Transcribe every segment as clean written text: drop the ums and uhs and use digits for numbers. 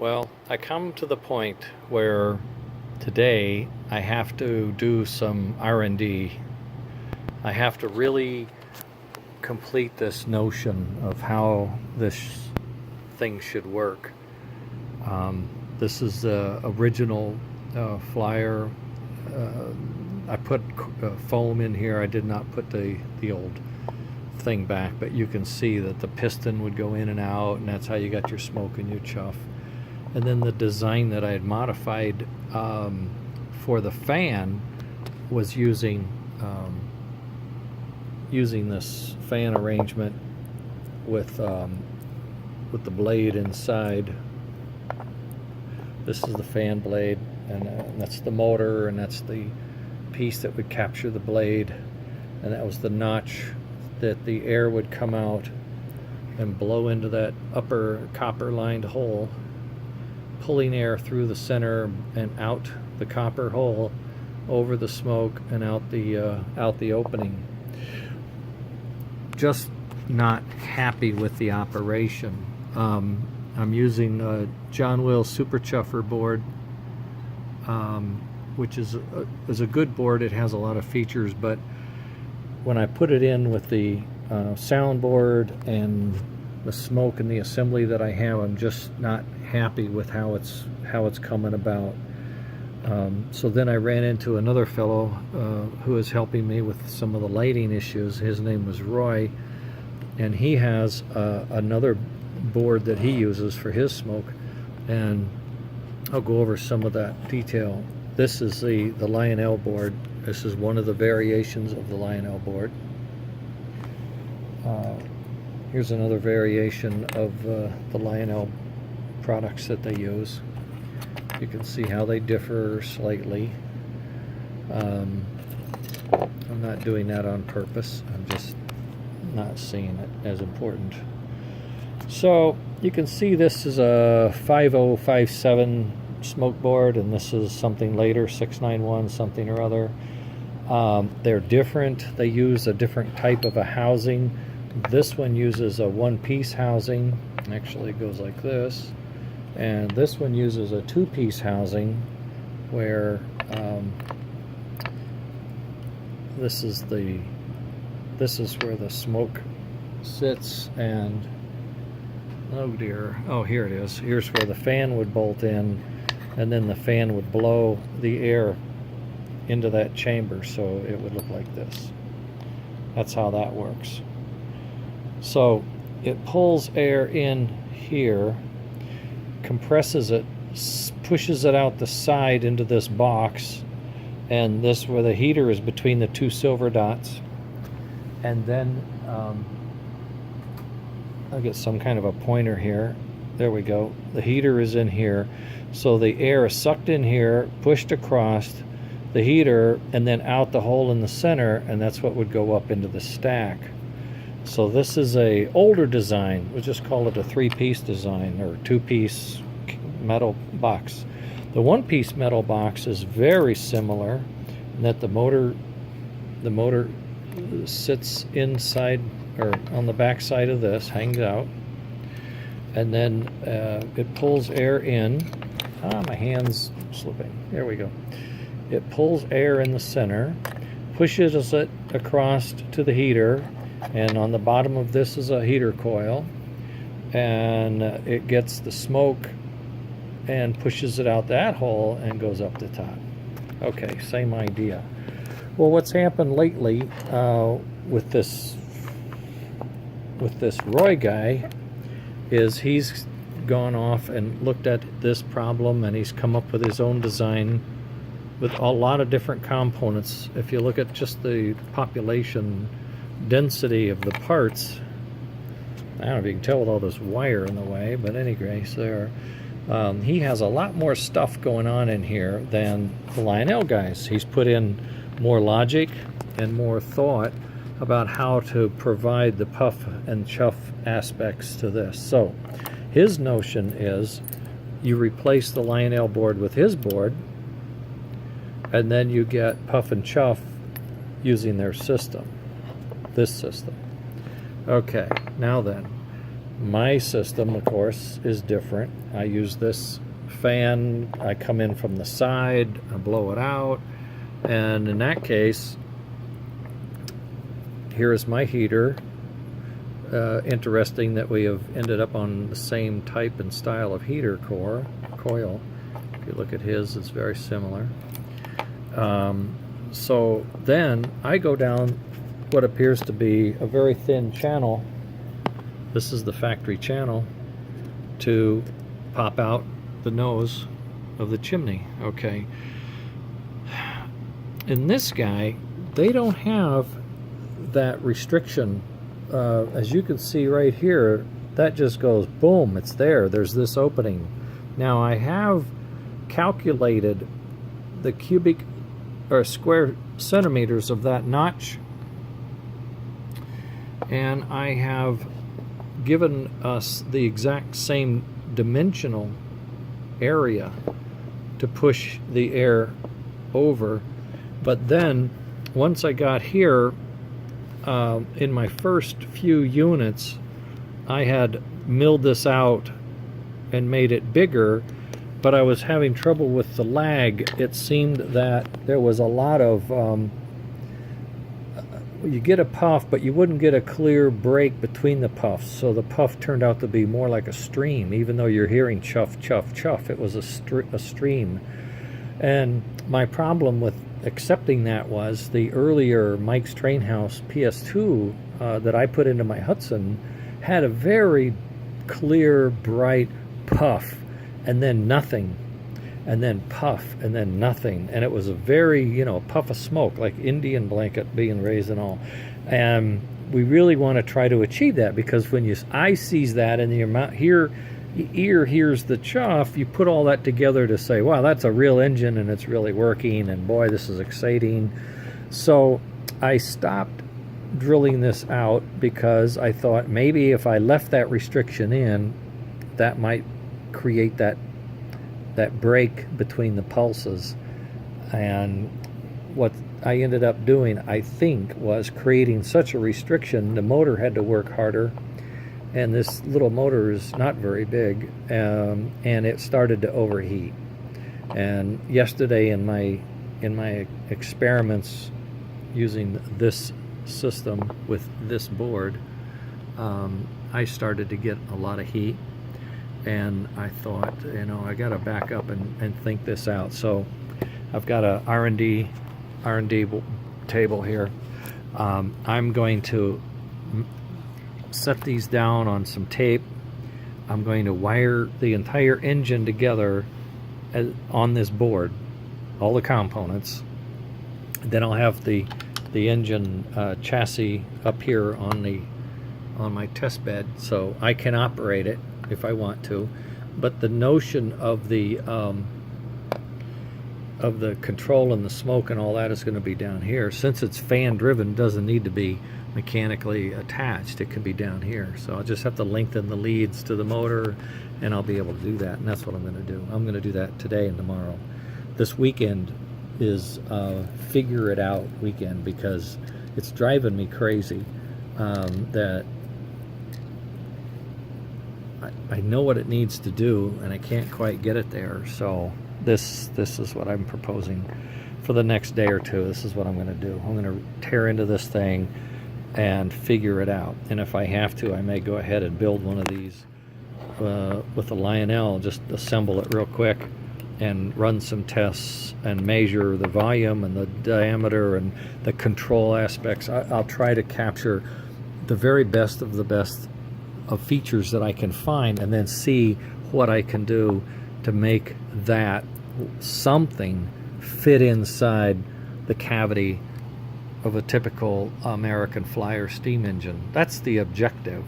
Well, I come to the point where today I have to do some R&D. I have to really complete this notion of how this thing should work. This is the original Flyer. I put foam in here. I did not put the old thing back, but you can see that the piston would go in and out, and that's how you got your smoke and your chuff. And then the design that I had modified for the fan was using this fan arrangement with the blade inside. This is the fan blade, and that's the motor, and that's the piece that would capture the blade, and that was the notch that the air would come out and blow into that upper copper lined hole, pulling air through the center and out the copper hole, over the smoke and out the opening. Just not happy with the operation. I'm using a John Will Super Chuffer board, which is a good board. It has a lot of features, but when I put it in with the soundboard and the smoke and the assembly that I have, I'm just not happy with how it's coming about. So then I ran into another fellow who is helping me with some of the lighting issues. His name was Roy, and he has another board that he uses for his smoke, and I'll go over some of that detail. This is the Lionel board. This is one of the variations of the Lionel board. Here's another variation of the Lionel products that they use. You can see how they differ slightly. I'm not doing that on purpose. I'm just not seeing it as important. So you can see this is a 5057 smoke board, and this is something later, 691 something or other. They're different. They use a different type of a housing. This one uses a one-piece housing. Actually, it goes like this. And this one uses a two-piece housing, where this is where the smoke sits, and oh dear, oh here it is. Here's where the fan would bolt in, and then the fan would blow the air into that chamber, so it would look like this. That's how that works. So it pulls air in here, compresses it, pushes it out the side into this box, and this where the heater is between the two silver dots. And then I'll get some kind of a pointer here. There we go. The heater is in here, so the air is sucked in here, pushed across the heater, and then out the hole in the center, and that's what would go up into the stack. So this is a older design. We'll just call it a three-piece design, or two-piece metal box. The one-piece metal box is very similar in that the motor sits inside, or on the back side of this, hangs out, and then it pulls air in. My hand's slipping. There we go. It pulls air in the center, pushes it across to the heater, and on the bottom of this is a heater coil, and it gets the smoke and pushes it out that hole and goes up the top. Okay, same idea. Well, what's happened lately with this Roy guy is he's gone off and looked at this problem, and he's come up with his own design with a lot of different components. If you look at just the population density of the parts, I don't know if you can tell with all this wire in the way, but anyway, so he has a lot more stuff going on in here than the Lionel guys. He's put in more logic and more thought about how to provide the puff and chuff aspects to this. So his notion is you replace the Lionel board with his board, and then you get puff and chuff using their system, this system. Okay, now then, My system, of course, is different. I use this fan. I come in from the side, I blow it out, and in that case, here is my heater. Interesting that we have ended up on the same type and style of heater coil. If you look at his, it's very similar. So then I go down what appears to be a very thin channel. This is the factory channel to pop out the nose of the chimney. Okay. In this guy, they don't have that restriction. As you can see right here, that just goes boom, it's there. There's this opening. Now I have calculated the cubic or square centimeters of that notch, and I have given us the exact same dimensional area to push the air over. But then once I got here, in my first few units, I had milled this out and made it bigger, but I was having trouble with the lag. It seemed that there was a lot of you get a puff, but you wouldn't get a clear break between the puffs, so the puff turned out to be more like a stream. Even though you're hearing chuff, chuff, chuff, it was a stream. And my problem with accepting that was the earlier Mike's Trainhouse PS2 that I put into my Hudson had a very clear, bright puff, and then nothing, and then puff, and then nothing, and it was a very, you know, puff of smoke, like Indian blanket being raised and all. And we really want to try to achieve that, because when your eye sees that and your mouth your ear hears the chuff, you put all that together to say, wow, that's a real engine and it's really working, and boy, this is exciting. So I stopped drilling this out because I thought maybe if I left that restriction in, that might create that break between the pulses. And what I ended up doing, I think, was creating such a restriction, the motor had to work harder. And this little motor is not very big, and it started to overheat. And yesterday in my experiments using this system with this board, I started to get a lot of heat, and I thought, you know, I got to back up and think this out. So I've got a R&D table here. I'm going to set these down on some tape. I'm going to wire the entire engine together on this board, all the components. Then I'll have the engine chassis up here on my test bed, so I can operate it if I want to. But the notion of the control and the smoke and all that is going to be down here. Since it's fan driven, doesn't need to be mechanically attached, it can be down here. So I'll just have to lengthen the leads to the motor, and I'll be able to do that, and that's what I'm going to do. I'm going to do that today and tomorrow. This weekend is figure it out weekend, because it's driving me crazy that I know what it needs to do and I can't quite get it there. So this is what I'm proposing for the next day or two. This is what I'm going to do. I'm going to tear into this thing and figure it out. And if I have to, I may go ahead and build one of these with a Lionel, just assemble it real quick and run some tests and measure the volume and the diameter and the control aspects. I'll try to capture the very best of the best of features that I can find, and then see what I can do to make that something fit inside the cavity of a typical American Flyer steam engine. That's the objective,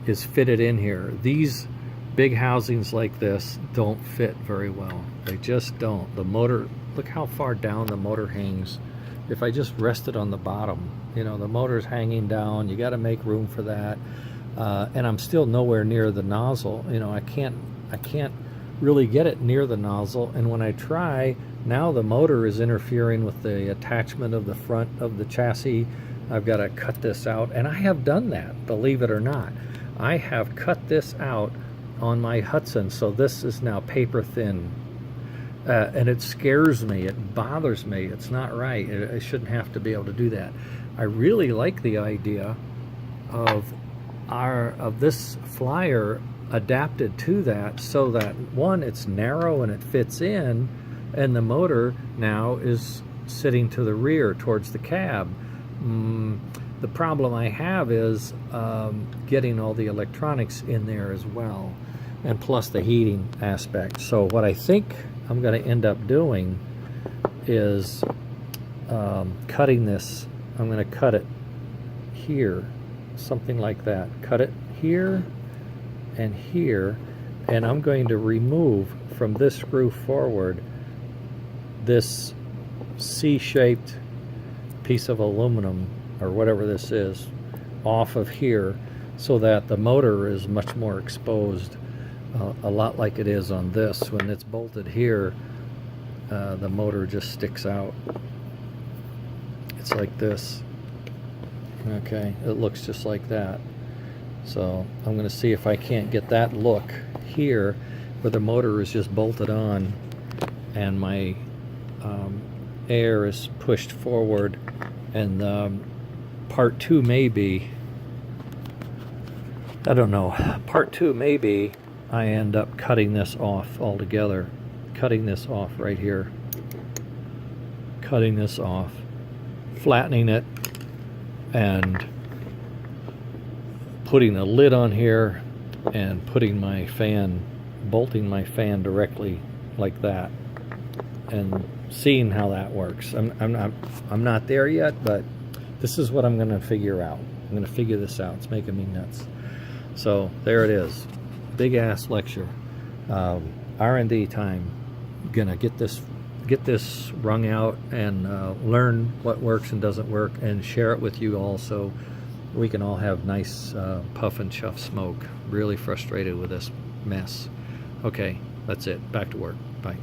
is fit it in here. These big housings like this don't fit very well. They just don't. The motor, look how far down the motor hangs. If I just rest it on the bottom, you know, the motor's hanging down. You got to make room for that. And I'm still nowhere near the nozzle. You know, I can't really get it near the nozzle, and when I try, now the motor is interfering with the attachment of the front of the chassis. I've got to cut this out, and I have done that, believe it or not. I have cut this out on my Hudson, so this is now paper thin. And it scares me, it bothers me, it's not right. I shouldn't have to be able to do that. I really like the idea of this flyer adapted to that, so that one, it's narrow and it fits in, and the motor now is sitting to the rear towards the cab. The problem I have is getting all the electronics in there as well, and plus the heating aspect. So what I think I'm going to end up doing is cutting this. I'm going to cut it here, something like that. Cut it here and here, and I'm going to remove from this screw forward this C-shaped piece of aluminum, or whatever this is, off of here, so that the motor is much more exposed, a lot like it is on this. When it's bolted here, the motor just sticks out. It's like this. Okay, it looks just like that. So I'm going to see if I can't get that look here, where the motor is just bolted on and my air is pushed forward, and part two may be, I don't know, part two may be I end up cutting this off altogether, cutting this off right here, cutting this off, flattening it, and putting a lid on here, and putting my fan, bolting my fan directly like that, and seeing how that works. I'm not there yet, but this is what I'm going to figure out. I'm going to figure this out. It's making me nuts. So there it is. Big ass lecture. R&D time. Gonna get this wrung out and learn what works and doesn't work, and share it with you all, so we can all have nice puff and chuff smoke. Really frustrated with this mess. Okay, that's it. Back to work. Bye.